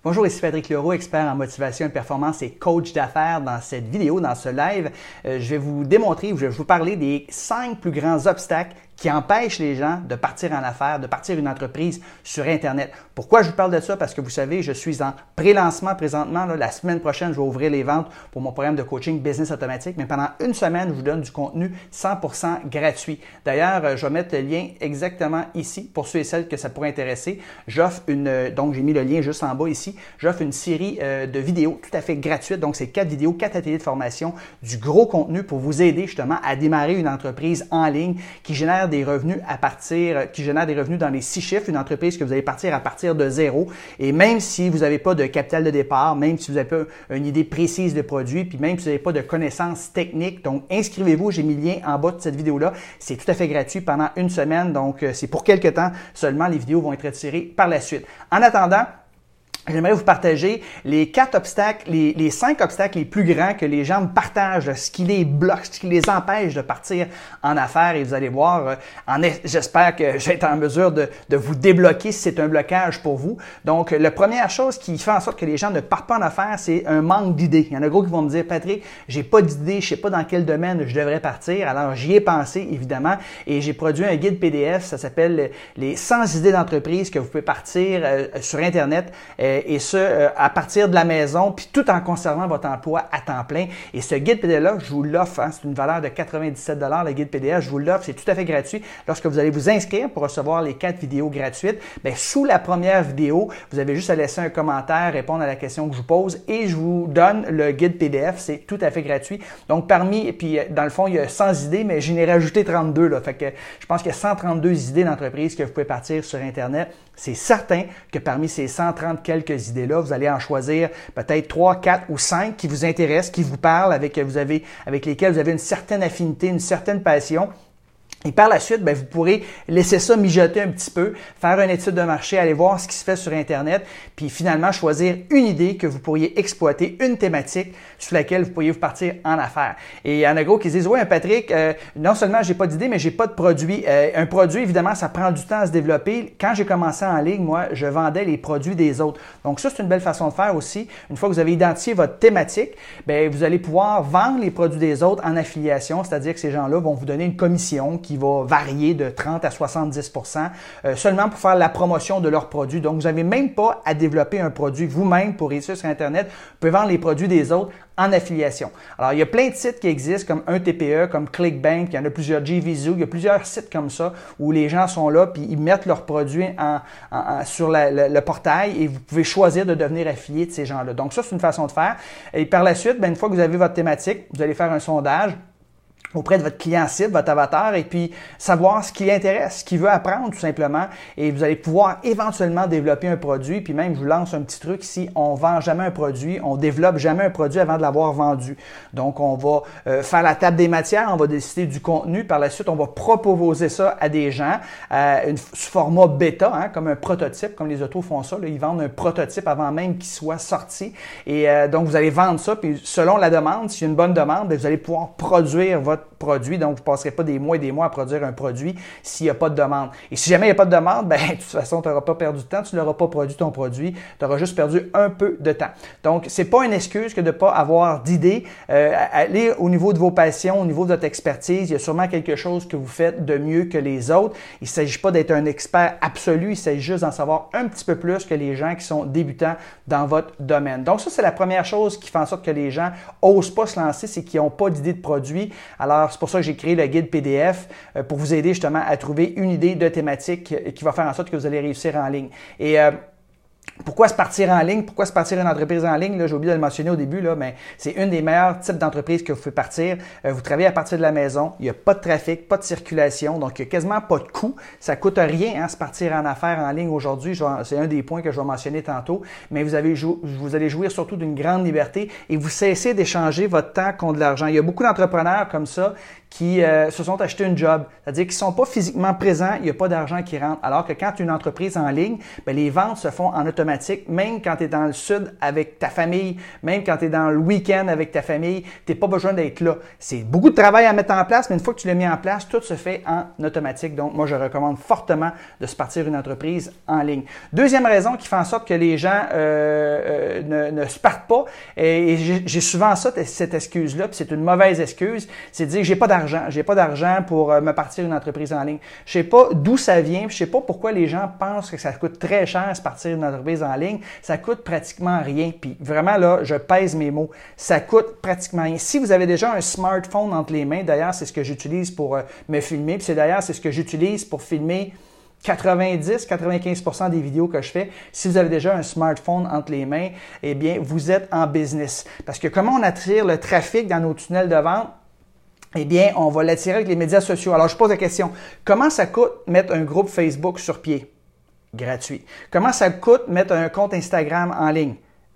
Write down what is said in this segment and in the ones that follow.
Bonjour, ici Patrick Leroux, expert en motivation et performance et coach d'affaires. Dans cette vidéo, dans ce live, je vais vous démontrer, je vais vous parler des 5 plus grands obstacles qui empêchent les gens de partir en affaires, de partir une entreprise sur Internet. Pourquoi je vous parle de ça? Parce que vous savez, je suis en pré-lancement présentement. La semaine prochaine, je vais ouvrir les ventes pour mon programme de coaching Business Automatique. Mais pendant une semaine, je vous donne du contenu 100% gratuit. D'ailleurs, je vais mettre le lien exactement ici pour ceux et celles que ça pourrait intéresser. J'offre donc j'ai mis le lien juste en bas ici. J'offre une série de vidéos tout à fait gratuites. Donc, c'est 4 vidéos, 4 ateliers de formation, du gros contenu pour vous aider justement à démarrer une entreprise en ligne qui génère des revenus dans les 6 chiffres, une entreprise que vous allez partir à partir de zéro. Et même si vous n'avez pas de capital de départ, même si vous n'avez pas une idée précise de produit, puis même si vous n'avez pas de connaissances techniques, donc inscrivez-vous, j'ai mis le lien en bas de cette vidéo-là. C'est tout à fait gratuit pendant une semaine, donc c'est pour quelques temps seulement. Les vidéos vont être retirées par la suite. En attendant, j'aimerais vous partager les 4 obstacles, les 5 obstacles les plus grands que les gens me partagent, ce qui les bloque, ce qui les empêche de partir en affaires. Et vous allez voir, j'espère que je vais être en mesure de vous débloquer si c'est un blocage pour vous. Donc, la première chose qui fait en sorte que les gens ne partent pas en affaires, c'est un manque d'idées. Il y en a gros qui vont me dire, Patrick, j'ai pas d'idée, je sais pas dans quel domaine je devrais partir. Alors, j'y ai pensé, évidemment, et j'ai produit un guide PDF, ça s'appelle les 100 idées d'entreprise que vous pouvez partir sur Internet. Et ce, à partir de la maison, puis tout en conservant votre emploi à temps plein. Et ce guide PDF-là, je vous l'offre, c'est une valeur de 97 $, le guide PDF, je vous l'offre, c'est tout à fait gratuit. Lorsque vous allez vous inscrire pour recevoir les 4 vidéos gratuites, bien, sous la première vidéo, vous avez juste à laisser un commentaire, répondre à la question que je vous pose et je vous donne le guide PDF, c'est tout à fait gratuit. Donc, puis dans le fond, il y a 100 idées, mais j'en ai rajouté 32, là. Fait que je pense qu'il y a 132 idées d'entreprise que vous pouvez partir sur Internet. C'est certain que parmi ces 130 quelques idées-là, vous allez en choisir peut-être 3, 4 ou 5 qui vous intéressent, qui vous parlent, avec lesquels vous avez une certaine affinité, une certaine passion. Et par la suite, vous pourrez laisser ça mijoter un petit peu, faire une étude de marché, aller voir ce qui se fait sur Internet, puis finalement choisir une idée que vous pourriez exploiter, une thématique sur laquelle vous pourriez vous partir en affaires. Et il y en a gros qui se disent, ouais, Patrick, non seulement j'ai pas d'idée, mais j'ai pas de produit. Un produit, évidemment, ça prend du temps à se développer. Quand j'ai commencé en ligne, moi, je vendais les produits des autres. Donc ça, c'est une belle façon de faire aussi. Une fois que vous avez identifié votre thématique, vous allez pouvoir vendre les produits des autres en affiliation, c'est-à-dire que ces gens-là vont vous donner une commission qui va varier de 30 à 70 % seulement pour faire la promotion de leurs produits. Donc, vous n'avez même pas à développer un produit vous-même pour réussir sur Internet. Vous pouvez vendre les produits des autres en affiliation. Alors, il y a plein de sites qui existent comme 1TPE, comme ClickBank, il y en a plusieurs, JVZoo, il y a plusieurs sites comme ça où les gens sont là puis ils mettent leurs produits sur le portail et vous pouvez choisir de devenir affilié de ces gens-là. Donc, ça, c'est une façon de faire. Et par la suite, une fois que vous avez votre thématique, vous allez faire un sondage auprès de votre client cible, votre avatar, et puis savoir ce qui l'intéresse, ce qu'il veut apprendre tout simplement, et vous allez pouvoir éventuellement développer un produit, puis même je vous lance un petit truc ici, on vend jamais un produit, on développe jamais un produit avant de l'avoir vendu. Donc on va faire la table des matières, on va décider du contenu, par la suite on va proposer ça à des gens, sous format bêta, comme un prototype, comme les autos font ça, là, ils vendent un prototype avant même qu'il soit sorti, et donc vous allez vendre ça, puis selon la demande, s'il y a une bonne demande, vous allez pouvoir produire votre produit, donc vous ne passerez pas des mois et des mois à produire un produit s'il n'y a pas de demande. Et si jamais il n'y a pas de demande, de toute façon, tu n'auras pas perdu de temps, tu n'auras pas produit ton produit, tu auras juste perdu un peu de temps. Donc, c'est pas une excuse que de ne pas avoir d'idées. Allez au niveau de vos passions, au niveau de votre expertise, il y a sûrement quelque chose que vous faites de mieux que les autres. Il ne s'agit pas d'être un expert absolu, il s'agit juste d'en savoir un petit peu plus que les gens qui sont débutants dans votre domaine. Donc, ça, c'est la première chose qui fait en sorte que les gens n'osent pas se lancer, c'est qu'ils n'ont pas d'idée de produit. Alors, c'est pour ça que j'ai créé le guide PDF pour vous aider justement à trouver une idée de thématique qui va faire en sorte que vous allez réussir en ligne. Et pourquoi se partir en ligne? Pourquoi se partir une entreprise en ligne? Là, j'ai oublié de le mentionner au début, là, mais c'est une des meilleurs types d'entreprises que vous pouvez partir. Vous travaillez à partir de la maison, il n'y a pas de trafic, pas de circulation, donc il n'y a quasiment pas de coût. Ça coûte rien, se partir en affaires en ligne aujourd'hui. C'est un des points que je vais mentionner tantôt, mais vous allez jouir surtout d'une grande liberté et vous cessez d'échanger votre temps contre de l'argent. Il y a beaucoup d'entrepreneurs comme ça qui se sont achetés une job. C'est-à-dire qu'ils ne sont pas physiquement présents, il n'y a pas d'argent qui rentre. Alors que quand tu as une entreprise en ligne, bien, les ventes se font en automatique, même quand tu es dans le sud avec ta famille, même quand tu es dans le week-end avec ta famille, tu n'as pas besoin d'être là. C'est beaucoup de travail à mettre en place, mais une fois que tu l'as mis en place, tout se fait en automatique. Donc, moi, je recommande fortement de se partir une entreprise en ligne. Deuxième raison qui fait en sorte que les gens ne se partent pas, et j'ai souvent cette excuse-là, puis c'est une mauvaise excuse, c'est de dire j'ai pas d'argent pour me partir une entreprise en ligne. Je sais pas d'où ça vient, je sais pas pourquoi les gens pensent que ça coûte très cher se partir une entreprise en ligne. Ça coûte pratiquement rien. Puis vraiment là, je pèse mes mots. Ça coûte pratiquement rien. Si vous avez déjà un smartphone entre les mains, d'ailleurs, c'est ce que j'utilise pour me filmer, puis c'est ce que j'utilise pour filmer 90-95% des vidéos que je fais. Si vous avez déjà un smartphone entre les mains, eh bien, vous êtes en business. Parce que comment on attire le trafic dans nos tunnels de vente? Eh bien, on va l'attirer avec les médias sociaux. Alors, je pose la question, comment ça coûte mettre un groupe Facebook sur pied? Gratuit. Comment ça coûte mettre un compte Instagram en ligne?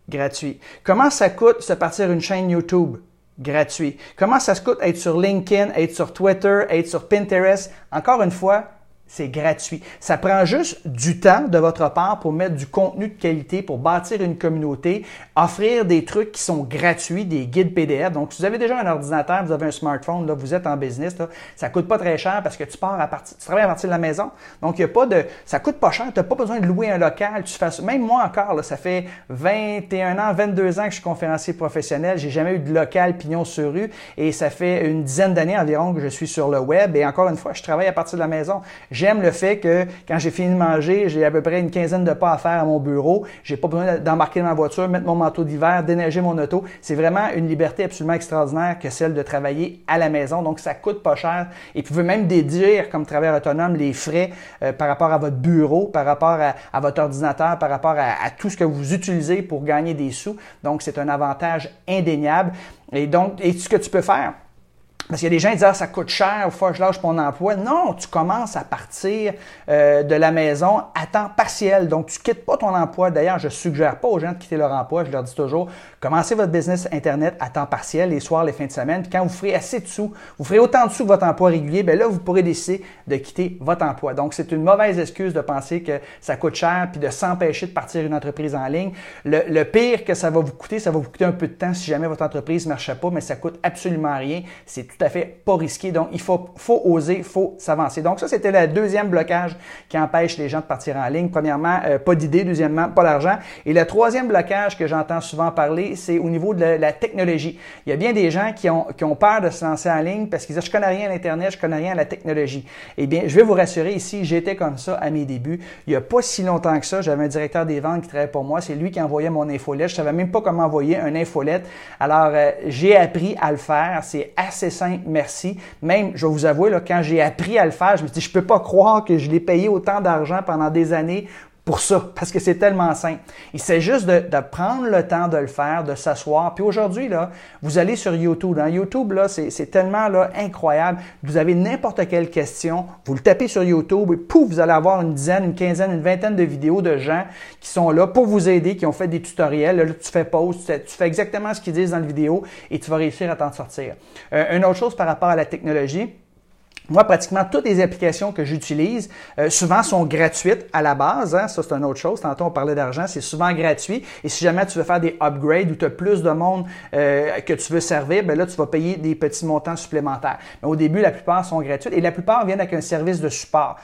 Gratuit. Comment ça coûte se partir une chaîne YouTube? Gratuit. Comment ça se coûte être sur LinkedIn, être sur Twitter, être sur Pinterest? Encore une fois, c'est gratuit. Ça prend juste du temps de votre part pour mettre du contenu de qualité, pour bâtir une communauté, offrir des trucs qui sont gratuits, des guides PDF. Donc, si vous avez déjà un ordinateur, vous avez un smartphone, là, vous êtes en business, là, ça coûte pas très cher parce que tu travailles à partir de la maison. Donc, ça coûte pas cher. Tu n'as pas besoin de louer un local. Même moi encore, là, ça fait 21 ans, 22 ans que je suis conférencier professionnel. J'ai jamais eu de local pignon sur rue et ça fait une dizaine d'années environ que je suis sur le web. Et encore une fois, je travaille à partir de la maison. J'aime le fait que quand j'ai fini de manger, j'ai à peu près une quinzaine de pas à faire à mon bureau. J'ai pas besoin d'embarquer dans ma voiture, mettre mon manteau d'hiver, déneiger mon auto. C'est vraiment une liberté absolument extraordinaire que celle de travailler à la maison. Donc, ça coûte pas cher. Et vous pouvez même déduire comme travailleur autonome les frais par rapport à votre bureau, par rapport à votre ordinateur, par rapport à tout ce que vous utilisez pour gagner des sous. Donc, c'est un avantage indéniable. Et donc, ce que tu peux faire, parce qu'il y a des gens qui disent « Ah, ça coûte cher, il faut que je lâche mon emploi ». Non, tu commences à partir de la maison à temps partiel. Donc, tu ne quittes pas ton emploi. D'ailleurs, je ne suggère pas aux gens de quitter leur emploi. Je leur dis toujours, commencez votre business Internet à temps partiel, les soirs, les fins de semaine. Puis quand vous ferez assez de sous, vous ferez autant de sous que votre emploi régulier, bien là, vous pourrez décider de quitter votre emploi. Donc, c'est une mauvaise excuse de penser que ça coûte cher puis de s'empêcher de partir une entreprise en ligne. Le pire que ça va vous coûter un peu de temps si jamais votre entreprise ne marche pas, mais ça ne coûte absolument rien. C'est tout à fait pas risqué. Donc, il faut oser, il faut s'avancer. Donc, ça, c'était le deuxième blocage qui empêche les gens de partir en ligne. Premièrement, pas d'idée. Deuxièmement, pas d'argent. Et le troisième blocage que j'entends souvent parler, c'est au niveau de la technologie. Il y a bien des gens qui ont peur de se lancer en ligne parce qu'ils disent « Je connais rien à l'Internet, je connais rien à la technologie ». Eh bien, je vais vous rassurer ici, j'étais comme ça à mes débuts. Il n'y a pas si longtemps que ça, j'avais un directeur des ventes qui travaillait pour moi. C'est lui qui envoyait mon infolette. Je ne savais même pas comment envoyer un infolette. Alors, j'ai appris à le faire. C'est assez simple. Merci. Même, je vais vous avouer, là, quand j'ai appris à le faire, je me suis dit, je peux pas croire que je l'ai payé autant d'argent pendant des années pour ça, parce que c'est tellement simple. Il s'agit juste de prendre le temps de le faire, de s'asseoir. Puis aujourd'hui, là, vous allez sur YouTube. Dans YouTube, là, c'est tellement là, incroyable. Vous avez n'importe quelle question, vous le tapez sur YouTube et pouf, vous allez avoir une dizaine, une quinzaine, une vingtaine de vidéos de gens qui sont là pour vous aider, qui ont fait des tutoriels. Là, tu fais pause, tu fais exactement ce qu'ils disent dans la vidéo et tu vas réussir à t'en sortir. Une autre chose par rapport à la technologie, moi, pratiquement toutes les applications que j'utilise, souvent sont gratuites à la base. Hein? Ça, c'est une autre chose. Tantôt, on parlait d'argent. C'est souvent gratuit. Et si jamais tu veux faire des upgrades ou tu as plus de monde que tu veux servir, ben là, tu vas payer des petits montants supplémentaires. Mais au début, la plupart sont gratuites et la plupart viennent avec un service de support.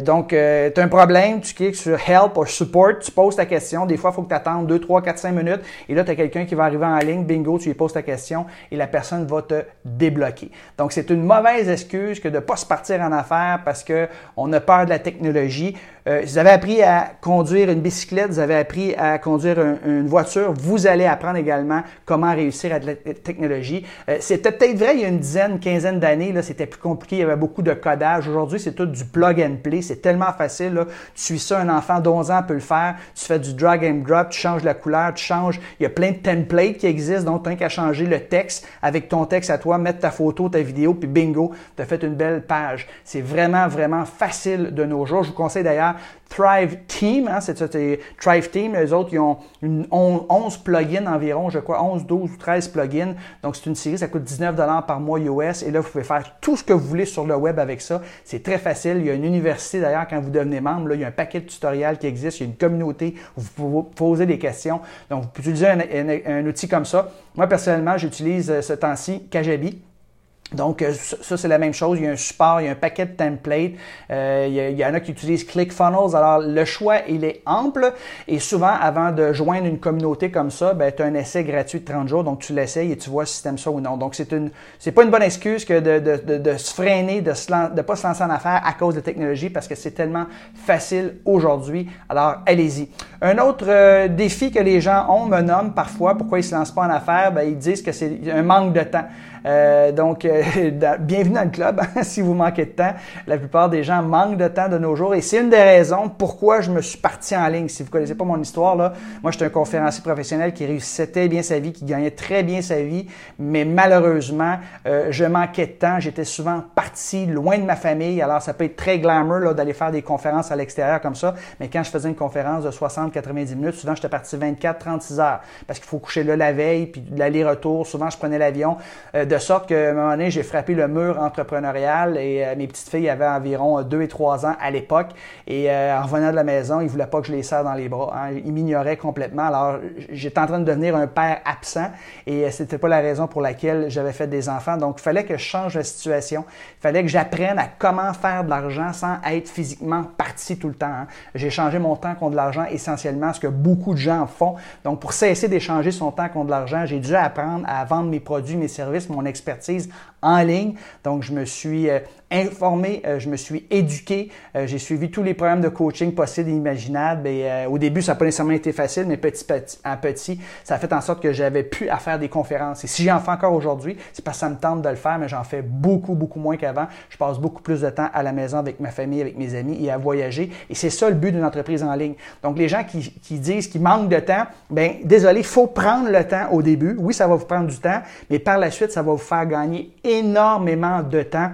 Donc, tu as un problème, tu cliques sur Help ou Support, tu poses ta question. Des fois, il faut que tu attendes 2, 3, 4, 5 minutes. Et là, tu as quelqu'un qui va arriver en ligne. Bingo, tu lui poses ta question et la personne va te débloquer. Donc, c'est une mauvaise excuse que de ne pas se partir en affaires parce qu'on a peur de la technologie. Si vous avez appris à conduire une bicyclette, vous avez appris à conduire une voiture, vous allez apprendre également comment réussir à de la technologie. C'était peut-être vrai il y a une dizaine, une quinzaine d'années, là, c'était plus compliqué, il y avait beaucoup de codage. Aujourd'hui, c'est tout du plug and play, c'est tellement facile. Là. Tu suis ça, un enfant d'11 ans peut le faire. Tu fais du drag and drop, tu changes la couleur, tu changes. Il y a plein de templates qui existent, donc tu n'as qu'à changer le texte avec ton texte à toi, mettre ta photo, ta vidéo, puis bingo, tu as fait une belle page. C'est vraiment, vraiment facile de nos jours. Je vous conseille d'ailleurs Thrive Team, hein, c'est Thrive Team, eux autres, ils ont 11 plugins environ, je crois, 11, 12 ou 13 plugins. Donc, c'est une série, ça coûte 19 $ par mois US. Et là, vous pouvez faire tout ce que vous voulez sur le web avec ça. C'est très facile. Il y a une université, d'ailleurs, quand vous devenez membre, là, il y a un paquet de tutoriels qui existe. Il y a une communauté où vous pouvez poser des questions. Donc, vous pouvez utiliser un outil comme ça. Moi, personnellement, j'utilise ce temps-ci Kajabi. Donc, ça, c'est la même chose. Il y a un support, il y a un paquet de templates. Il y en a qui utilisent ClickFunnels. Alors, le choix, il est ample. Et souvent, avant de joindre une communauté comme ça, tu as un essai gratuit de 30 jours. Donc, tu l'essayes et tu vois si tu aimes ça ou non. Donc, c'est pas une bonne excuse que de se freiner, de pas se lancer en affaires à cause de la technologie parce que c'est tellement facile aujourd'hui. Alors, allez-y. Un autre défi que les gens ont me nomme parfois pourquoi ils se lancent pas en affaires. Ils disent que c'est un manque de temps. Donc, bienvenue dans le club si vous manquez de temps. La plupart des gens manquent de temps de nos jours et c'est une des raisons pourquoi je me suis parti en ligne. Si vous ne connaissez pas mon histoire, là, moi, j'étais un conférencier professionnel qui réussissait très bien sa vie, qui gagnait très bien sa vie, mais malheureusement, je manquais de temps. J'étais souvent parti loin de ma famille. Alors, ça peut être très glamour là, d'aller faire des conférences à l'extérieur comme ça, mais quand je faisais une conférence de 60-90 minutes, souvent, j'étais parti 24-36 heures parce qu'il faut coucher là la veille, puis l'aller-retour. Souvent, je prenais l'avion. De sorte qu'à un moment donné, j'ai frappé le mur entrepreneurial et mes petites filles avaient environ 2 et 3 ans à l'époque. Et en revenant de la maison, ils ne voulaient pas que je les serre dans les bras. Hein. Ils m'ignoraient complètement. Alors, j'étais en train de devenir un père absent et c'était pas la raison pour laquelle j'avais fait des enfants. Donc, il fallait que je change la situation. Il fallait que j'apprenne à comment faire de l'argent sans être physiquement parti tout le temps. Hein. J'ai changé mon temps contre de l'argent essentiellement, ce que beaucoup de gens font. Donc, pour cesser d'échanger son temps contre de l'argent, j'ai dû apprendre à vendre mes produits, mes services, mon expertise en ligne. Donc, je me suis informé, je me suis éduqué, j'ai suivi tous les programmes de coaching possibles et imaginables. Et au début, ça n'a pas nécessairement été facile, mais petit à petit, ça a fait en sorte que j'avais pu à faire des conférences. Et si j'en fais encore aujourd'hui, c'est parce que ça me tente de le faire, mais j'en fais beaucoup, beaucoup moins qu'avant. Je passe beaucoup plus de temps à la maison avec ma famille, avec mes amis et à voyager. Et c'est ça le but d'une entreprise en ligne. Donc, les gens qui disent qu'ils manquent de temps, bien, désolé, il faut prendre le temps au début. Oui, ça va vous prendre du temps, mais par la suite, ça va vous faire gagner énormément de temps.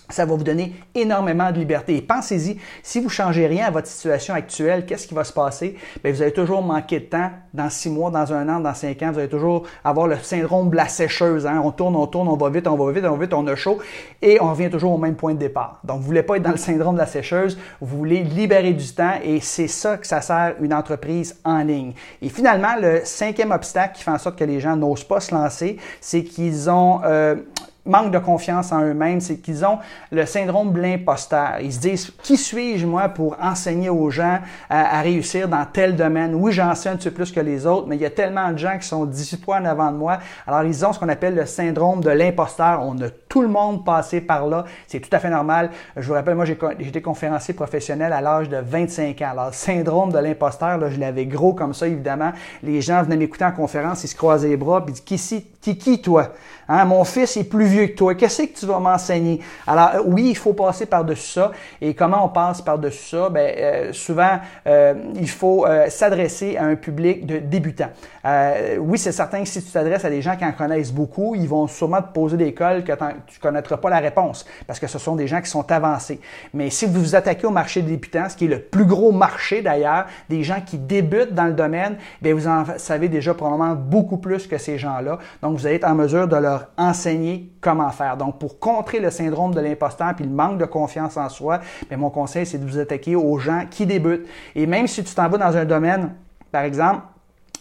Ça va vous donner énormément de liberté. Et pensez-y, si vous ne changez rien à votre situation actuelle, qu'est-ce qui va se passer? Bien, vous allez toujours manquer de temps dans 6 mois, dans 1 an, dans 5 ans. Vous allez toujours avoir le syndrome de la sécheuse. Hein? On tourne, on va vite, on a chaud et on revient toujours au même point de départ. Donc, vous ne voulez pas être dans le syndrome de la sécheuse, vous voulez libérer du temps et c'est ça que ça sert une entreprise en ligne. Et finalement, le 5e obstacle qui fait en sorte que les gens n'osent pas se lancer, c'est qu'ils ont... manque de confiance en eux-mêmes, c'est qu'ils ont le syndrome de l'imposteur. Ils se disent, qui suis-je moi pour enseigner aux gens à réussir dans tel domaine? Oui, j'enseigne un petit peu plus que les autres, mais il y a tellement de gens qui sont 18 points en avant de moi. Alors, ils ont ce qu'on appelle le syndrome de l'imposteur. On a tout le monde passé par là. C'est tout à fait normal. Je vous rappelle, moi, j'étais conférencier professionnel à l'âge de 25 ans. Alors, le syndrome de l'imposteur, là, je l'avais gros comme ça, évidemment. Les gens venaient m'écouter en conférence, ils se croisaient les bras, puis ils disent, qui toi? Hein, mon fils est plus vieux que toi. Qu'est-ce que tu vas m'enseigner? Alors, oui, il faut passer par-dessus ça. Et comment on passe par-dessus ça? Souvent, il faut s'adresser à un public de débutants. Oui, c'est certain que si tu t'adresses à des gens qui en connaissent beaucoup, ils vont sûrement te poser des cols que tu ne connaîtras pas la réponse parce que ce sont des gens qui sont avancés. Mais si vous vous attaquez au marché des débutants, ce qui est le plus gros marché d'ailleurs, des gens qui débutent dans le domaine, bien, vous en savez déjà probablement beaucoup plus que ces gens-là. Donc, vous allez être en mesure de leur enseigner comment faire. Donc, pour contrer le syndrome de l'imposteur puis le manque de confiance en soi, bien, mon conseil, c'est de vous attaquer aux gens qui débutent. Et même si tu t'en vas dans un domaine, par exemple,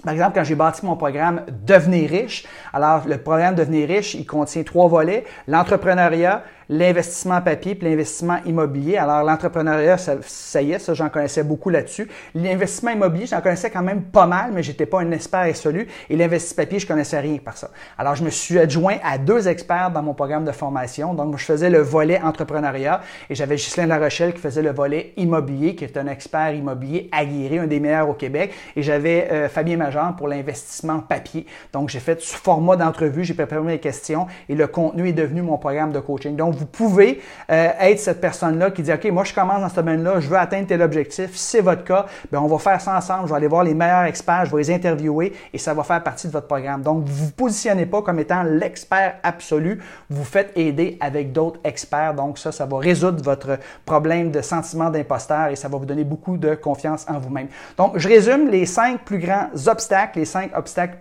quand j'ai bâti mon programme Devenir riche, alors le programme Devenir riche, il contient 3 volets, l'entrepreneuriat, l'investissement papier puis l'investissement immobilier. Alors, l'entrepreneuriat, ça y est, ça, j'en connaissais beaucoup là-dessus. L'investissement immobilier, j'en connaissais quand même pas mal, mais j'étais pas un expert absolu. Et l'investissement papier, je connaissais rien par ça. Alors, je me suis adjoint à 2 experts dans mon programme de formation. Donc, moi, je faisais le volet entrepreneuriat et j'avais Ghislain Larochelle qui faisait le volet immobilier, qui est un expert immobilier aguerri, un des meilleurs au Québec. Et j'avais Fabien Major pour l'investissement papier. Donc, j'ai fait sous format d'entrevue, j'ai préparé mes questions et le contenu est devenu mon programme de coaching. Donc, Donc, vous pouvez être cette personne-là qui dit, OK, moi, je commence dans ce domaine-là, je veux atteindre tel objectif. Si c'est votre cas, bien, on va faire ça ensemble. Je vais aller voir les meilleurs experts, je vais les interviewer et ça va faire partie de votre programme. Donc, vous ne vous positionnez pas comme étant l'expert absolu. Vous faites aider avec d'autres experts. Donc, ça va résoudre votre problème de sentiment d'imposteur et ça va vous donner beaucoup de confiance en vous-même. Donc, je résume les 5 plus grands obstacles, les 5 obstacles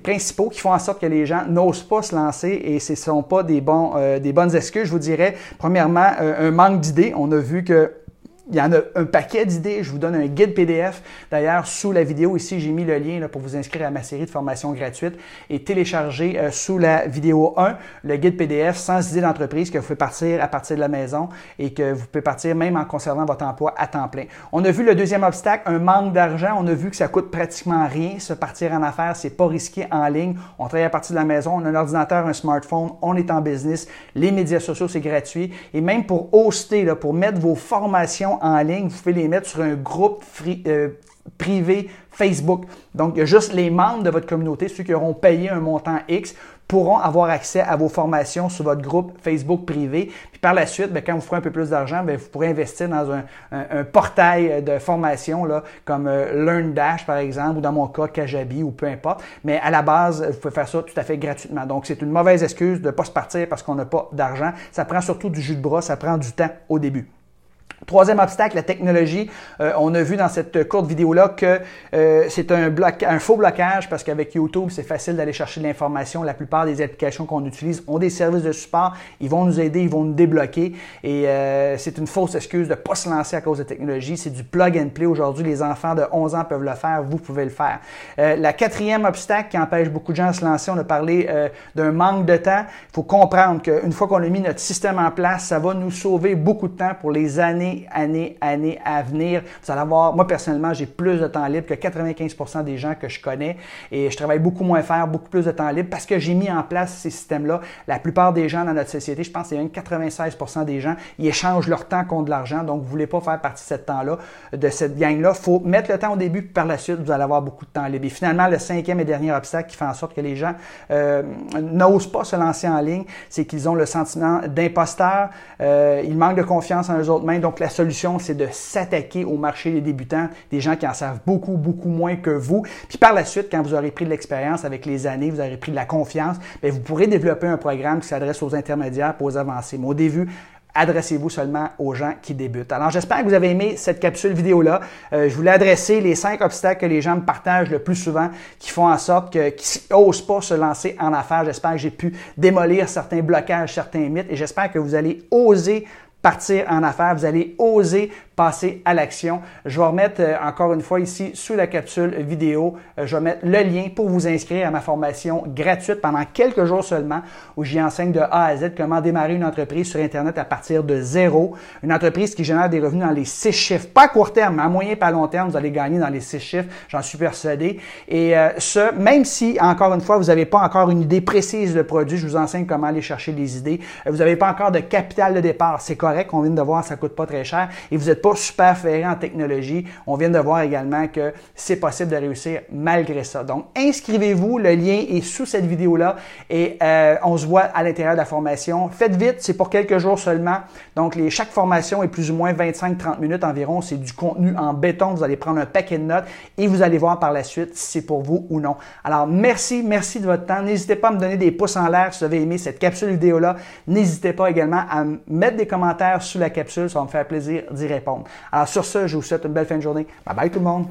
principaux qui font en sorte que les gens n'osent pas se lancer et ce ne sont pas des bonnes excuses. Je vous dirais, premièrement, un manque d'idées. On a vu que il y en a un paquet d'idées. Je vous donne un guide PDF. D'ailleurs, sous la vidéo ici, j'ai mis le lien là, pour vous inscrire à ma série de formations gratuites et télécharger sous la vidéo 1 le guide PDF 100 idées d'entreprise que vous pouvez partir à partir de la maison et que vous pouvez partir même en conservant votre emploi à temps plein. On a vu le deuxième obstacle, un manque d'argent. On a vu que ça coûte pratiquement rien. Se partir en affaires, c'est pas risqué en ligne. On travaille à partir de la maison. On a un ordinateur, un smartphone. On est en business. Les médias sociaux, c'est gratuit. Et même pour hoster, là, pour mettre vos formations en ligne, vous pouvez les mettre sur un groupe privé Facebook. Donc, il y a juste les membres de votre communauté, ceux qui auront payé un montant X, pourront avoir accès à vos formations sur votre groupe Facebook privé. Puis par la suite, bien, quand vous ferez un peu plus d'argent, bien, vous pourrez investir dans un portail de formation là, comme LearnDash, par exemple, ou dans mon cas, Kajabi, ou peu importe. Mais à la base, vous pouvez faire ça tout à fait gratuitement. Donc, c'est une mauvaise excuse de ne pas se partir parce qu'on n'a pas d'argent. Ça prend surtout du jus de bras, ça prend du temps au début. Troisième obstacle, la technologie. On a vu dans cette courte vidéo-là que c'est un faux blocage parce qu'avec YouTube, c'est facile d'aller chercher de l'information. La plupart des applications qu'on utilise ont des services de support. Ils vont nous aider, ils vont nous débloquer. Et c'est une fausse excuse de ne pas se lancer à cause de technologie. C'est du plug and play. Aujourd'hui, les enfants de 11 ans peuvent le faire. Vous pouvez le faire. La quatrième obstacle qui empêche beaucoup de gens de se lancer, on a parlé d'un manque de temps. Il faut comprendre qu'une fois qu'on a mis notre système en place, ça va nous sauver beaucoup de temps pour les années à venir. Vous allez avoir, moi personnellement, j'ai plus de temps libre que 95% des gens que je connais et je travaille beaucoup moins fort, beaucoup plus de temps libre parce que j'ai mis en place ces systèmes-là. La plupart des gens dans notre société, je pense que c'est même 96% des gens, ils échangent leur temps contre de l'argent. Donc, vous ne voulez pas faire partie de ce temps-là, de cette gang-là. Il faut mettre le temps au début, puis par la suite, vous allez avoir beaucoup de temps libre. Et finalement, le cinquième et dernier obstacle qui fait en sorte que les gens n'osent pas se lancer en ligne, c'est qu'ils ont le sentiment d'imposteur, ils manquent de confiance en eux autres mêmes. Donc, la solution, c'est de s'attaquer au marché des débutants, des gens qui en savent beaucoup, beaucoup moins que vous. Puis par la suite, quand vous aurez pris de l'expérience avec les années, vous aurez pris de la confiance, bien, vous pourrez développer un programme qui s'adresse aux intermédiaires pour aux avancés. Mais au début, adressez-vous seulement aux gens qui débutent. Alors, j'espère que vous avez aimé cette capsule vidéo-là. Je voulais adresser les 5 obstacles que les gens me partagent le plus souvent, qui font en sorte qu'ils n'osent pas se lancer en affaires. J'espère que j'ai pu démolir certains blocages, certains mythes, et j'espère que vous allez oser partir en affaires, vous allez oser passer à l'action. Je vais remettre encore une fois ici sous la capsule vidéo, je vais mettre le lien pour vous inscrire à ma formation gratuite pendant quelques jours seulement où j'y enseigne de A à Z comment démarrer une entreprise sur Internet à partir de zéro. Une entreprise qui génère des revenus dans les 6 chiffres, pas à court terme, mais à moyen et à long terme, vous allez gagner dans les 6 chiffres, j'en suis persuadé. Et même si, encore une fois, vous n'avez pas encore une idée précise de produit, je vous enseigne comment aller chercher des idées. Vous n'avez pas encore de capital de départ, c'est correct, on vient de voir, ça coûte pas très cher et vous n'êtes pas super ferré en technologie. On vient de voir également que c'est possible de réussir malgré ça. Donc, inscrivez-vous, le lien est sous cette vidéo-là et on se voit à l'intérieur de la formation. Faites vite, c'est pour quelques jours seulement. Donc, chaque formation est plus ou moins 25-30 minutes environ. C'est du contenu en béton. Vous allez prendre un paquet de notes et vous allez voir par la suite si c'est pour vous ou non. Alors, merci de votre temps. N'hésitez pas à me donner des pouces en l'air si vous avez aimé cette capsule vidéo-là. N'hésitez pas également à mettre des commentaires sous la capsule. Ça va me faire plaisir d'y répondre. Alors, sur ce, je vous souhaite une belle fin de journée. Bye bye tout le monde!